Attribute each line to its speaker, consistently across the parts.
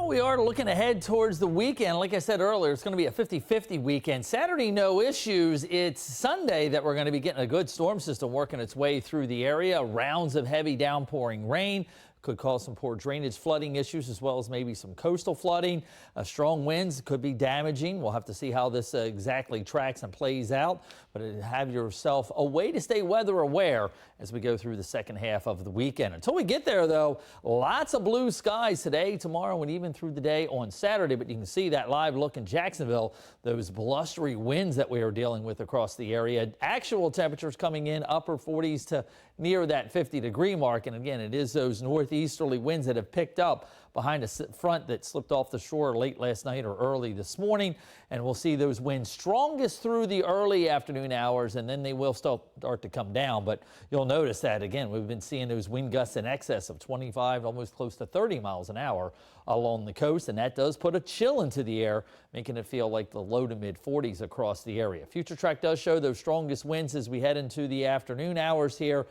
Speaker 1: Well, we are looking ahead towards the weekend. Like I said earlier, it's going to be a 50-50 weekend. Saturday, no issues. It's Sunday that we're going to be getting a good storm system working its way through the area. Rounds of heavy downpouring rain could cause some poor drainage flooding issues, as well as maybe some coastal flooding. Strong winds could be damaging. We'll have to see how this exactly tracks and plays out. But have yourself a way to stay weather aware as we go through the second half of the weekend. Until we get there, though, lots of blue skies today, tomorrow, and even through the day on Saturday. But you can see that live look in Jacksonville, those blustery winds that we are dealing with across the area. Actual temperatures coming in upper 40s to near that 50-degree mark. And again, it is those northeasterly winds that have picked up behind a front that slipped off the shore late last night or early this morning. And we'll see those winds strongest through the early afternoon hours, and then they will start to come down. But you'll notice that, again, we've been seeing those wind gusts in excess of 25, almost close to 30 miles an hour along the coast. And that does put a chill into the air, making it feel like the low to mid 40s across the area. Future track does show those strongest winds as we head into the afternoon hours here,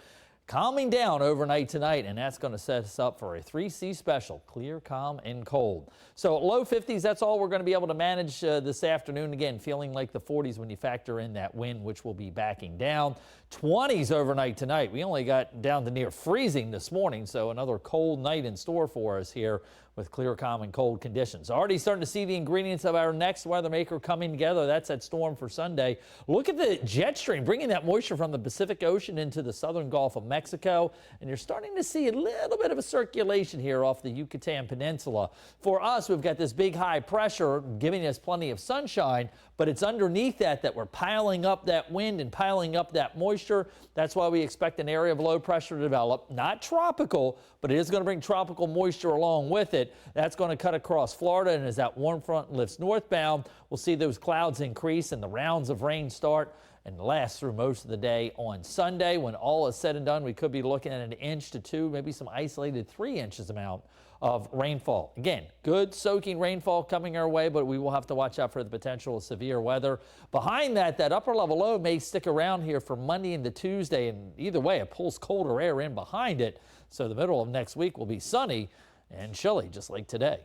Speaker 1: calming down overnight tonight, and that's going to set us up for a 3C special: clear, calm, and cold. So low 50s, that's all we're going to be able to manage this afternoon. Again, feeling like the 40s when you factor in that wind, which will be backing down. 20s overnight tonight. We only got down to near freezing this morning, so another cold night in store for us here with clear, calm, and cold conditions. Already starting to see the ingredients of our next weather maker coming together. That's that storm for Sunday. Look at the jet stream bringing that moisture from the Pacific Ocean into the southern Gulf of Mexico, and you're starting to see a little bit of a circulation here off the Yucatan Peninsula. For us, we've got this big high pressure giving us plenty of sunshine, but it's underneath that we're piling up that wind and piling up that moisture. That's why we expect an area of low pressure to develop. Not tropical, but it is going to bring tropical moisture along with it. That's going to cut across Florida, and as that warm front lifts northbound, we'll see those clouds increase and the rounds of rain start and last through most of the day on Sunday. When all is said and done, we could be looking at 1 inch to 2, maybe some isolated 3 inches amount of rainfall. Again, good soaking rainfall coming our way, but we will have to watch out for the potential of severe weather. Behind that upper level low may stick around here for Monday into Tuesday, and either way, it pulls colder air in behind it. So the middle of next week will be sunny and chilly, just like today.